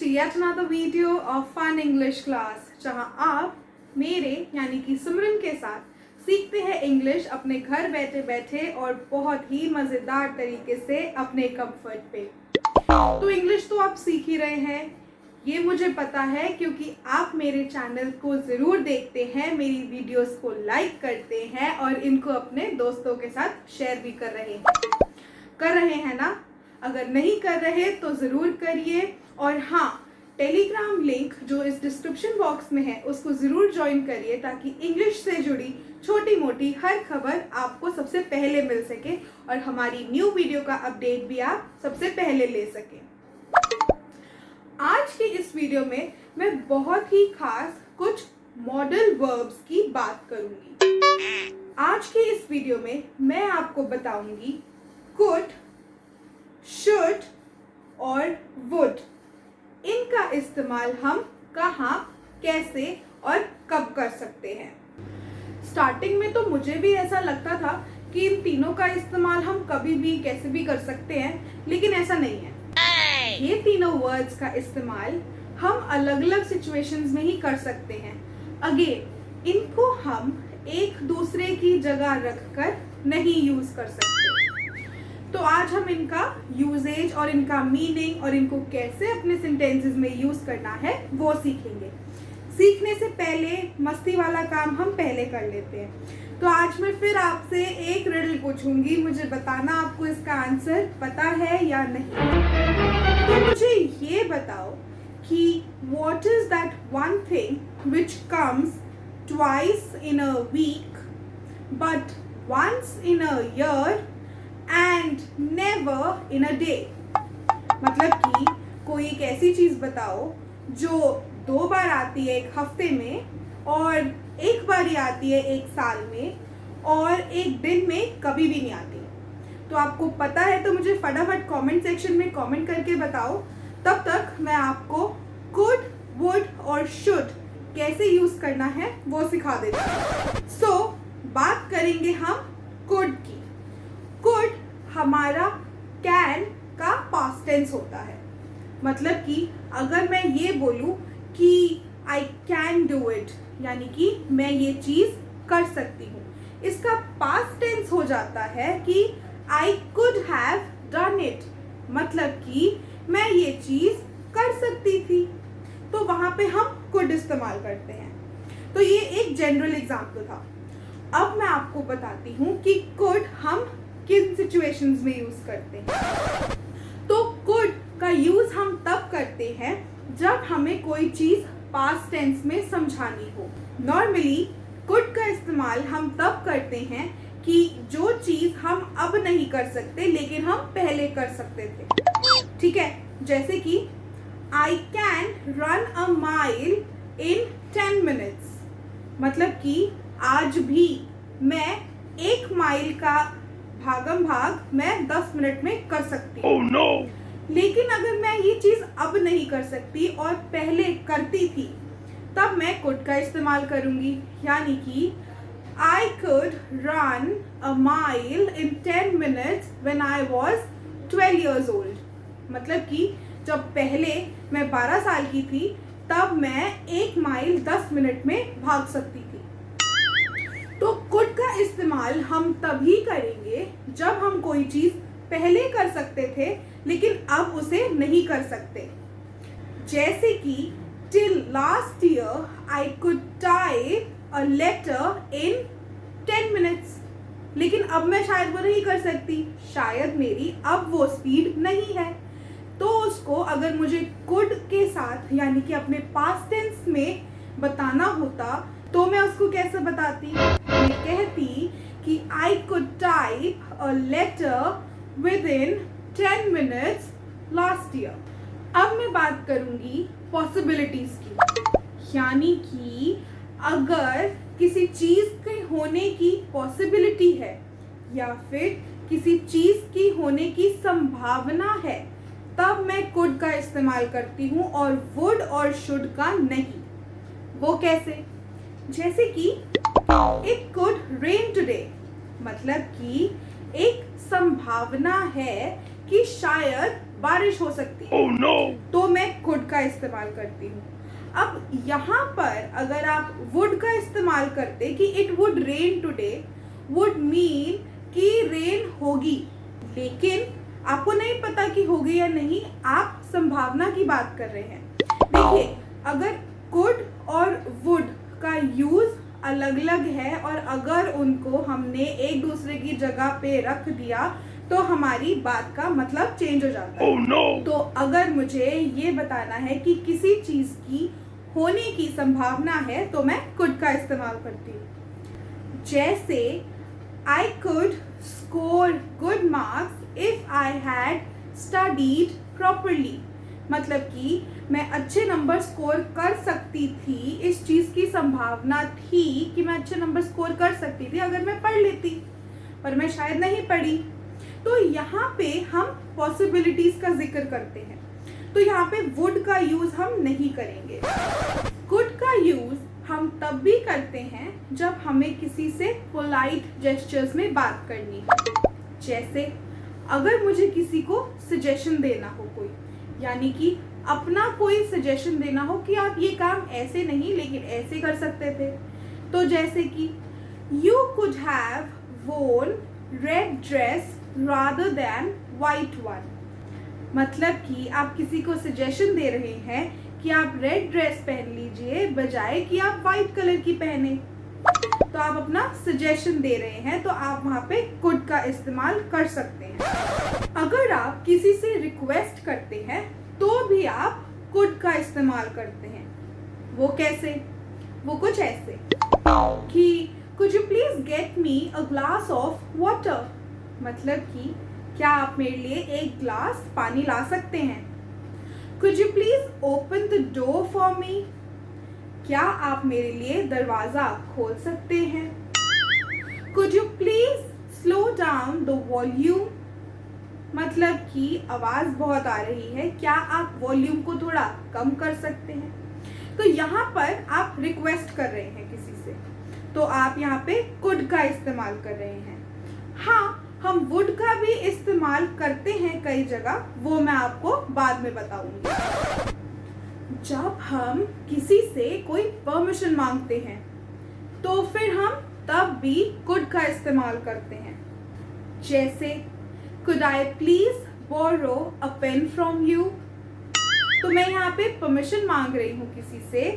to yet another video of Fun English Class, जहां आप मेरे यानी कि सिमरन के साथ सीखते हैं इंग्लिश अपने घर बैठे बैठे और बहुत ही मज़ेदार तरीके से अपने कंफर्ट पे। तो इंग्लिश तो आप सीख ही रहे हैं, ये मुझे पता है, क्योंकि आप मेरे चैनल को ज़रूर देखते हैं, मेरी वीडियोस को लाइक करते हैं और इनको अपने दोस्तों के साथ शेयर भी कर रहे हैं ना। अगर नहीं कर रहे तो ज़रूर करिए। और हाँ, टेलीग्राम लिंक जो इस डिस्क्रिप्शन बॉक्स में है उसको ज़रूर ज्वाइन करिए, ताकि इंग्लिश से जुड़ी छोटी मोटी हर खबर आपको सबसे पहले मिल सके और हमारी न्यू वीडियो का अपडेट भी आप सबसे पहले ले सकें। आज की इस वीडियो में मैं बहुत ही खास कुछ मॉडल वर्ब्स की बात करूंगी। आज के इस वीडियो में मैं आपको बताऊंगी could, should और would। इनका इस्तेमाल हम कहाँ, कैसे और कब कर सकते हैं। स्टार्टिंग में तो मुझे भी ऐसा लगता था कि इन तीनों का इस्तेमाल हम कभी भी कैसे भी कर सकते हैं, लेकिन ऐसा नहीं है। ये तीनों वर्ड्स का इस्तेमाल हम अलग अलग सिचुएशंस में ही कर सकते हैं। अगेन, इनको हम एक दूसरे की जगह रखकर नहीं यूज कर सकते। तो आज हम इनका यूजेज और इनका मीनिंग और इनको कैसे अपने सेंटेंसेस में यूज करना है वो सीखेंगे। सीखने से पहले मस्ती वाला काम हम पहले कर लेते हैं। तो आज मैं फिर आपसे एक रिडल पूछूंगी, मुझे बताना आपको इसका आंसर पता है या नहीं। तो मुझे ये बताओ कि what is that one thing which comes twice in a week but once in a year and never in a day। मतलब कि कोई एक ऐसी चीज बताओ जो 2 बार आती है एक हफ्ते में और एक बार ही आती है एक साल में और एक दिन में कभी भी नहीं आती। तो आपको पता है तो मुझे फटाफट कमेंट सेक्शन में कमेंट करके बताओ। तब तक मैं आपको could, would और should कैसे यूज करना है वो सिखा देती हूँ। सो बात करेंगे हम could की। could हमारा can का पास्ट टेंस होता है। मतलब कि अगर मैं ये बोलूं कि I can do it, यानी कि मैं ये चीज कर सकती हूँ, इसका पास्ट टेंस हो जाता है कि I could have done it। मतलब कि मैं ये चीज कर सकती थी। तो वहां पे हम could इस्तेमाल करते हैं। तो ये एक जनरल एग्जाम्पल था। अब मैं आपको बताती हूँ कि could हम किन सिचुएशंस में यूज करते हैं। तो could का यूज हम तब करते हैं जब हमें कोई चीज पास्ट टेंस में समझानी हो। नॉर्मली could का इस्तेमाल हम तब करते हैं कि जो चीज हम अब नहीं कर सकते लेकिन हम पहले कर सकते थे। ठीक है, जैसे कि I can run a mile in 10 minutes। मतलब कि आज भी मैं 1 माइल का भागम भाग मैं 10 मिनट में कर सकती हूँ। oh, no! लेकिन अगर मैं ये चीज अब नहीं कर सकती और पहले करती थी, तब मैं could का इस्तेमाल करूंगी। यानी कि I could run a mile in 10 minutes when I was 12 years old। मतलब कि जब पहले मैं 12 साल की थी तब मैं 1 माइल 10 मिनट में भाग सकती थी। तो could का इस्तेमाल हम तभी करेंगे जब हम कोई चीज पहले कर सकते थे लेकिन अब उसे नहीं कर सकते। जैसे कि till last year I could type a letter in 10 minutes। लेकिन अब मैं शायद वो नहीं कर सकती, शायद मेरी अब वो स्पीड नहीं है। तो उसको अगर मुझे could के साथ यानी कि अपने पास्ट टेंस में बताना होता तो मैं उसको कैसे बताती? मैं कहती कि I could type a letter within 10 minutes last year। अब मैं बात करूंगी पॉसिबिलिटीज की। यानी कि अगर किसी चीज के होने की पॉसिबिलिटी है या फिर किसी चीज की होने की संभावना है, तब मैं could का इस्तेमाल करती हूँ और would और should का नहीं। वो कैसे? जैसे कि it could rain today। मतलब कि एक संभावना है कि शायद बारिश हो सकती है। Oh no! तो मैं could का इस्तेमाल करती हूँ। अब यहाँ पर अगर आप would का इस्तेमाल करते कि it would rain today, would mean कि रेन होगी, लेकिन आपको नहीं पता कि होगी या नहीं, आप संभावना की बात कर रहे हैं। देखिए, अगर could और would का यूज अलग अलग है और अगर उनको हमने एक दूसरे की जगह पे रख दिया तो हमारी बात का मतलब चेंज हो जाता है। Oh no! तो अगर मुझे ये बताना है कि किसी चीज की होने की संभावना है तो मैं could का इस्तेमाल करती हूँ। जैसे I could score good marks if I had studied properly, मतलब कि मैं अच्छे नंबर स्कोर कर सकती थी, इस चीज़ की संभावना थी कि मैं अच्छे नंबर स्कोर कर सकती थी अगर मैं पढ़ लेती, पर मैं शायद नहीं पढ़ी। तो यहाँ पे हम पॉसिबिलिटीज का जिक्र करते हैं, तो यहाँ पे वुड का यूज हम नहीं करेंगे। कुड का यूज हम तब भी करते हैं जब हमें किसी से पोलाइट जेस्चर्स में बात करनी है। जैसे अगर मुझे किसी को सजेशन देना हो, कोई यानी कि अपना कोई सजेशन देना हो कि आप ये काम ऐसे नहीं लेकिन ऐसे कर सकते थे, तो जैसे कि यू कुड हैव वोन red dress rather than white one, मतलब कि आप किसी को सजेशन दे रहे हैं कि आप रेड ड्रेस पहन लीजिए बजाय कि आप वाइट कलर की पहने, तो आप अपना सजेशन दे रहे हैं, तो आप वहाँ पे कुड का इस्तेमाल कर सकते हैं। अगर आप किसी से रिक्वेस्ट करते हैं तो भी आप कुड का इस्तेमाल करते हैं। वो कैसे? वो कुछ ऐसे कि could you please get me a glass of water, मतलब कि क्या आप मेरे लिए एक ग्लास पानी ला सकते हैं। Could you please open the door for me, क्या आप मेरे लिए दरवाज़ा खोल सकते हैं। Could you please slow down the volume, मतलब कि आवाज़ बहुत आ रही है, क्या आप वॉल्यूम को थोड़ा कम कर सकते हैं। तो यहाँ पर आप रिक्वेस्ट कर रहे हैं किसी से, तो आप यहाँ पे कुड का इस्तेमाल कर रहे हैं। हाँ, हम वुड का भी इस्तेमाल करते हैं कई जगह, वो मैं आपको बाद में बताऊंगी। जब हम किसी से कोई परमिशन मांगते हैं तो फिर हम तब भी कुड का इस्तेमाल करते हैं। जैसे could I please borrow a pen from you, तो मैं यहाँ पे परमिशन मांग रही हूँ किसी से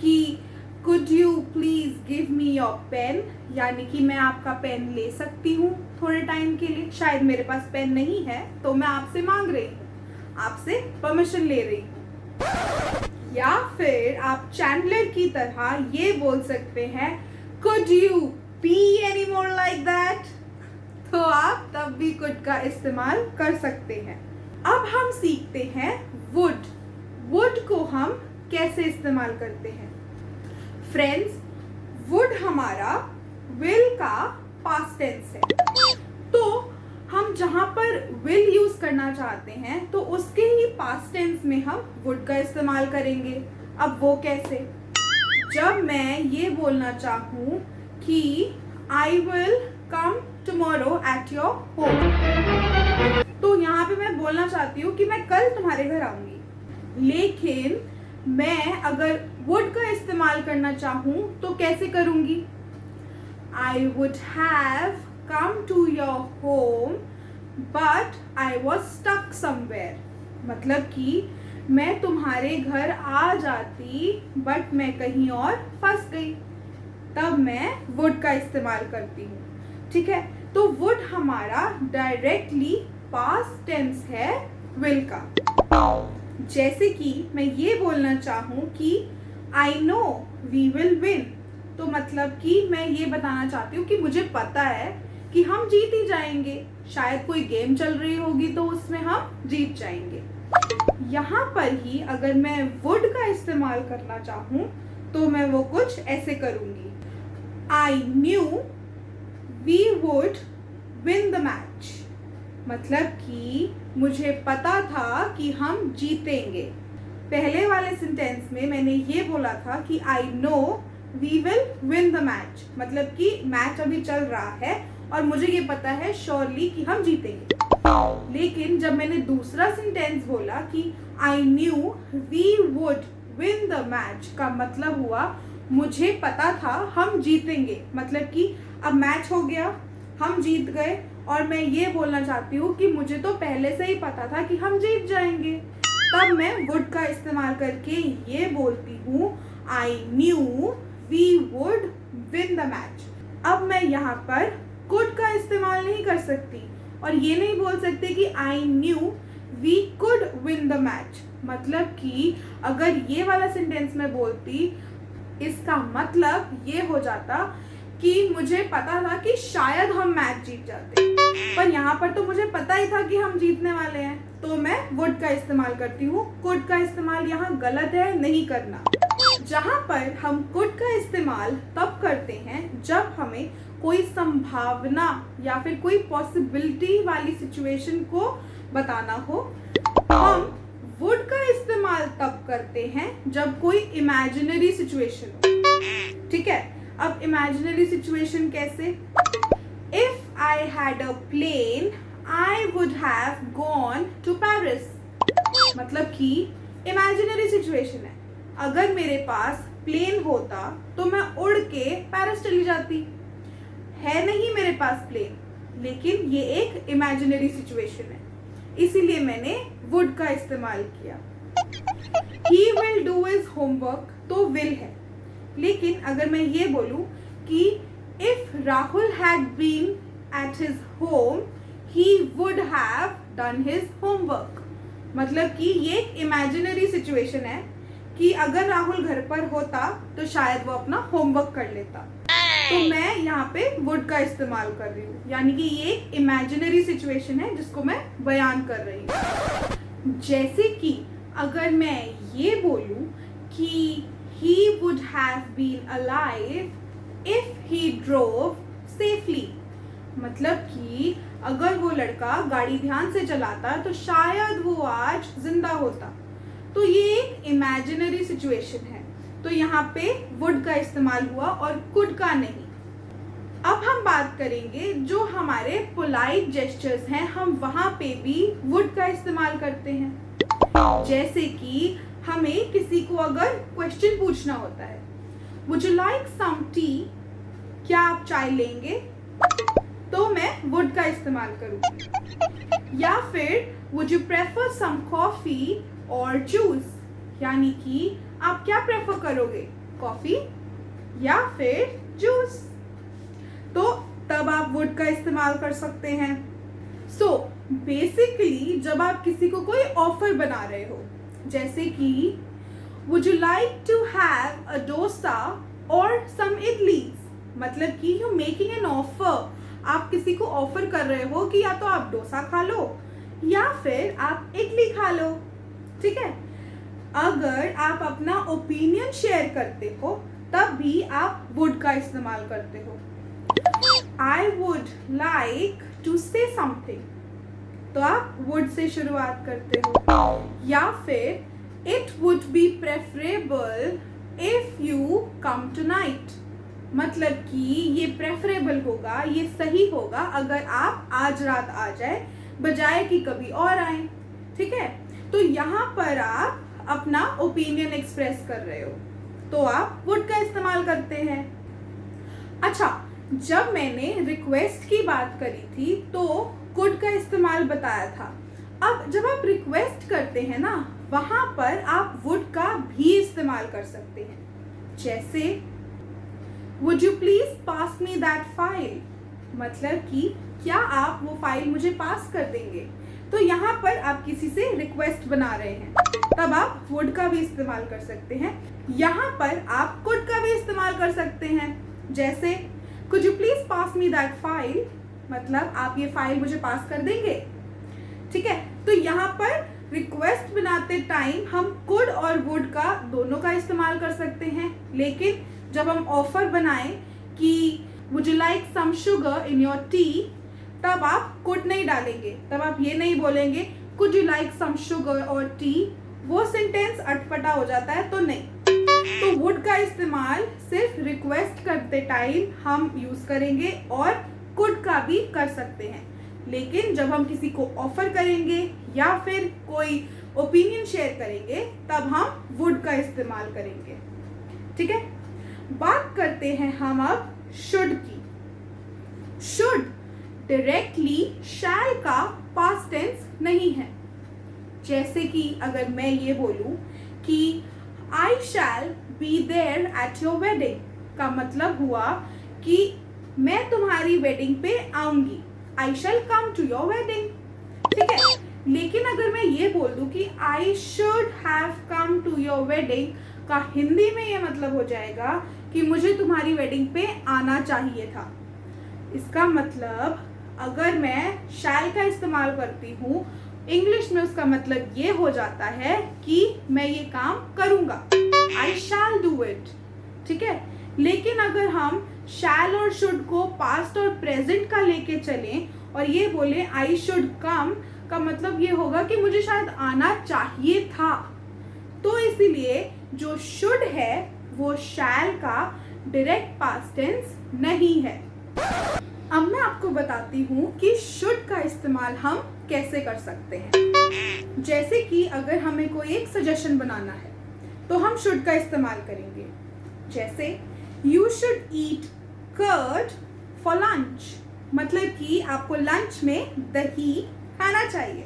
कि could you please give me your pen, यानी कि मैं आपका पेन ले सकती हूँ थोड़े टाइम के लिए, शायद मेरे पास पेन नहीं है तो मैं आपसे मांग रही हूँ, आपसे परमिशन ले रही हूँ। या फिर आप चैंडलर की तरह ये बोल सकते हैं could you be any more like that, तो आप तब भी कुड का इस्तेमाल कर सकते हैं। अब हम सीखते हैं वुड। वुड को हम कैसे इस्तेमाल करते हैं। फ्रेंड्स, वुड हमारा विल का पास्ट टेंस है, तो हम जहाँ पर विल यूज करना चाहते हैं तो उसके ही पास्ट टेंस में हम वुड का इस्तेमाल करेंगे। अब वो कैसे? जब मैं ये बोलना चाहूँ कि I will come tomorrow at your home, तो यहाँ पे मैं बोलना चाहती हूँ कि मैं कल तुम्हारे घर आऊंगी, लेकिन मैं अगर वुड का इस्तेमाल करना चाहूँ तो कैसे करूँगी? I would have come to your home but I was stuck somewhere, मतलब कि मैं तुम्हारे घर आ जाती बट मैं कहीं और फंस गई, तब मैं वुड का इस्तेमाल करती हूँ। ठीक है, तो वुड हमारा डायरेक्टली पास्ट टेंस है विल का। जैसे कि मैं ये बोलना चाहूँ कि I know we will win, तो मतलब कि मैं ये बताना चाहती हूँ कि मुझे पता है कि हम जीत ही जाएंगे, शायद कोई गेम चल रही होगी तो उसमें हम जीत जाएंगे। यहाँ पर ही अगर मैं वुड का इस्तेमाल करना चाहूँ तो मैं वो कुछ ऐसे करूँगी। I knew we would win the match, मतलब कि मुझे पता था कि हम जीतेंगे। पहले वाले सेंटेंस में मैंने ये बोला था कि I know we will win the match, मतलब कि मैच अभी चल रहा है और मुझे ये पता है श्योरली कि हम जीतेंगे। लेकिन जब मैंने दूसरा सेंटेंस बोला कि I knew we would win the match, का मतलब हुआ मुझे पता था हम जीतेंगे, मतलब कि अब मैच हो गया, हम जीत गए, और मैं ये बोलना चाहती हूँ कि मुझे तो पहले से ही पता था कि हम जीत जाएंगे। तब मैं वुड का इस्तेमाल करके ये बोलती हूँ I knew we would win the match. अब मैं यहाँ पर कुड का इस्तेमाल नहीं कर सकती और ये नहीं बोल सकते कि I knew we could win the match. मतलब कि अगर ये वाला सेंटेंस मैं बोलती, इसका मतलब ये हो जाता कि मुझे पता था कि शायद हम मैच जीत जाते, पर यहाँ पर तो मुझे पता ही था कि हम जीतने वाले हैं, तो मैं वुड का इस्तेमाल करती हूँ। कुड का इस्तेमाल यहाँ गलत है, नहीं करना। जहाँ पर हम कुड का इस्तेमाल तब करते हैं जब हमें कोई संभावना या फिर कोई पॉसिबिलिटी वाली सिचुएशन को बताना हो। हम वुड का इस्तेमाल तब करते हैं जब कोई इमेजिनरी सिचुएशन हो। ठीक है, अब इमेजिनरी सिचुएशन कैसे? If I had a plane I would have gone to Paris. मतलब कि इमेजिनरी सिचुएशन है, अगर मेरे पास प्लेन होता तो मैं उड़ के पेरिस चली जाती। है नहीं मेरे पास प्लेन, लेकिन ये एक इमेजिनरी सिचुएशन है, इसीलिए मैंने वुड का इस्तेमाल किया। He will do his homework, तो will है, लेकिन अगर मैं ये बोलूं कि if Rahul had been at his home, he would have done his homework। मतलब कि ये एक इमेजिनरी सिचुएशन है कि अगर राहुल घर पर होता तो शायद वो अपना होमवर्क कर लेता, तो मैं यहाँ पे वुड का इस्तेमाल कर रही हूँ, यानी कि ये एक इमेजिनरी सिचुएशन है जिसको मैं बयान कर रही हूँ। जैसे कि अगर मैं ये बोलूँ कि he would have been alive if he drove safely, मतलब कि अगर वो लड़का गाड़ी ध्यान से चलाता तो शायद वो आज जिंदा होता, तो ये एक इमेजिनरी सिचुएशन है, तो यहाँ पे वुड का इस्तेमाल हुआ और कुड का नहीं। अब हम बात करेंगे जो हमारे पोलाइट जेस्चर्स हैं, हम वहाँ पे भी वुड का इस्तेमाल करते हैं। जैसे कि हमें किसी को अगर क्वेश्चन पूछना होता है, would you like some tea, क्या आप चाय लेंगे, तो मैं वुड का इस्तेमाल करूँगी। या फिर would you prefer some coffee और जूस, यानी कि आप क्या प्रेफर करोगे, कॉफी या फिर जूस, तो तब आप वुड का इस्तेमाल कर सकते हैं। सो बेसिकली जब आप किसी को कोई ऑफर बना रहे हो, जैसे कि would you like to have a dosa और सम इडलीज, मतलब कि यू मेकिंग एन ऑफर, आप किसी को ऑफर कर रहे हो कि या तो आप डोसा खा लो या फिर आप इडली खा लो। ठीक है, अगर आप अपना ओपिनियन शेयर करते हो तब भी आप वुड का इस्तेमाल करते हो। I would like to say something, तो आप वुड से शुरुआत करते हो। या फिर it would be preferable if you come tonight, मतलब कि ये प्रेफरेबल होगा, ये सही होगा अगर आप आज रात आ जाए बजाय कि कभी और आए। ठीक है, तो यहाँ पर आप अपना ओपिनियन एक्सप्रेस कर रहे हो तो आप वुड का इस्तेमाल करते हैं। अच्छा, जब मैंने रिक्वेस्ट की बात करी थी तो कुड का इस्तेमाल बताया था। अब जब आप रिक्वेस्ट करते हैं ना, वहां पर आप वुड का भी इस्तेमाल कर सकते हैं। जैसे would you please pass me that file, मतलब कि क्या आप वो फाइल मुझे पास कर देंगे, तो यहाँ पर आप किसी से रिक्वेस्ट बना रहे हैं, तब आप वुड का भी इस्तेमाल कर सकते हैं। यहाँ पर आप कुड का भी इस्तेमाल कर सकते हैं। जैसे could you please pass me that file, मतलब आप ये फाइल मुझे पास कर देंगे। ठीक है, तो यहाँ पर रिक्वेस्ट बनाते टाइम हम कुड और वुड का दोनों का इस्तेमाल कर सकते हैं, लेकिन जब हम ऑफर बनाएं कि would you like some sugar in your tea, तब आप कुड नहीं डालेंगे, तब आप ये नहीं बोलेंगे could you like some sugar और टी, वो सेंटेंस अटपटा हो जाता है, तो नहीं। तो वुड का इस्तेमाल सिर्फ रिक्वेस्ट करते टाइम हम यूज करेंगे और कुड का भी कर सकते हैं। लेकिन जब हम किसी को ऑफर करेंगे या फिर कोई ओपिनियन शेयर करेंगे तब हम वुड का इस्तेमाल करेंगे। ठीक है, बात करते हैं हम अब शुड की। शुड डायरेक्टली शैल का पास्ट टेंस नहीं है। जैसे कि अगर मैं ये बोलूं कि I shall be there at your wedding, का मतलब हुआ कि मैं तुम्हारी वेडिंग पे आऊंगी, I shall come to your wedding. ठीक है, लेकिन अगर मैं ये बोल दूं कि I should have come to your wedding, का हिंदी में ये मतलब हो जाएगा कि मुझे तुम्हारी वेडिंग पे आना चाहिए था। इसका मतलब अगर मैं शैल का इस्तेमाल करती हूँ इंग्लिश में, उसका मतलब ये हो जाता है कि मैं ये काम करूंगा, आई शैल डू इट। ठीक है, लेकिन अगर हम शैल और शुड को पास्ट और प्रेजेंट का लेके चलें और ये बोले आई शुड कम, का मतलब ये होगा कि मुझे शायद आना चाहिए था। तो इसीलिए जो शुड है वो शैल का डायरेक्ट पास्ट टेंस नहीं है। अब मैं आपको बताती हूँ कि शुड का इस्तेमाल हम कैसे कर सकते हैं। जैसे कि अगर हमें कोई एक सजेशन बनाना है तो हम शुड का इस्तेमाल करेंगे। जैसे you should eat curd for lunch, मतलब कि आपको लंच में दही खाना चाहिए।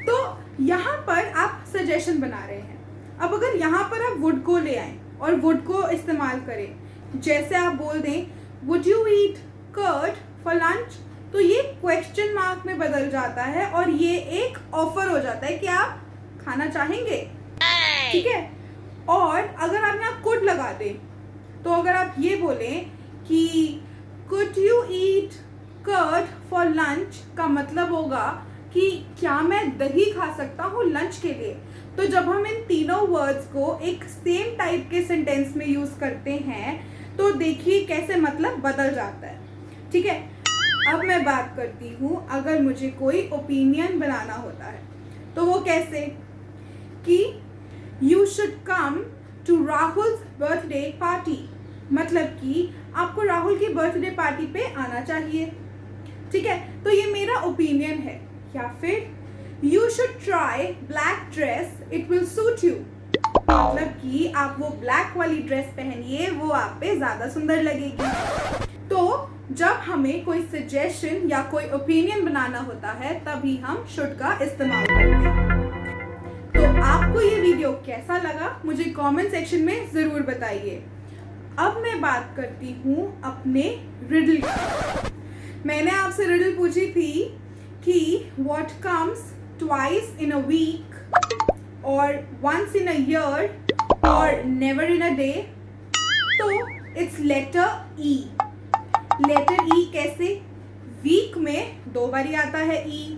तो यहाँ पर आप सजेशन बना रहे हैं। अब अगर यहाँ पर आप वुड को ले आए और वुड को इस्तेमाल करें, जैसे आप बोल दें would you eat curd for lunch, तो ये क्वेश्चन मार्क में बदल जाता है और ये एक ऑफर हो जाता है कि आप खाना चाहेंगे। ठीक है, और अगर आप यहाँ कुड लगा दें, तो अगर आप ये बोलें कि could you eat curd for lunch, का मतलब होगा कि क्या मैं दही खा सकता हूँ लंच के लिए। तो जब हम इन तीनों वर्ड्स को एक सेम टाइप के सेंटेंस में यूज करते हैं तो देखिए कैसे मतलब बदल जाता है। ठीक है, अब मैं बात करती हूँ अगर मुझे कोई ओपिनियन बनाना होता है तो वो कैसे, कि you should come to Rahul's birthday party, मतलब कि आपको राहुल की बर्थडे पार्टी पे आना चाहिए। ठीक है, तो ये मेरा ओपिनियन है। या फिर you should try black dress, it will suit you, मतलब कि आप वो ब्लैक वाली ड्रेस पहनिए, वो आप पे ज्यादा सुंदर लगेगी। तो जब हमें कोई सजेशन या कोई ओपिनियन बनाना होता है तभी हम शुड का इस्तेमाल करते हैं। तो आपको ये वीडियो कैसा लगा मुझे कमेंट सेक्शन में जरूर बताइए। अब मैं बात करती हूँ अपने रिडल की। मैंने आपसे रिडल पूछी थी कि what comes twice in a week और वंस इन अ ईयर और नेवर इन अ डे, तो it's letter E. Letter E कैसे, वीक में 2 बार आता है ई,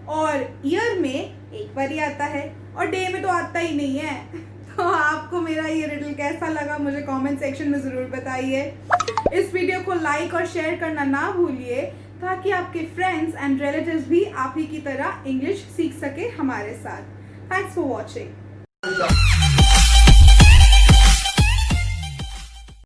और ईयर में 1 बार आता है, और डे में तो आता ही नहीं है। तो आपको मेरा ये रिडल कैसा लगा मुझे कमेंट सेक्शन में ज़रूर बताइए। इस वीडियो को लाइक और शेयर करना ना भूलिए ताकि आपके फ्रेंड्स एंड रिलेटिव्स भी आप ही की तरह इंग्लिश सीख सके हमारे साथ। Thanks for watching.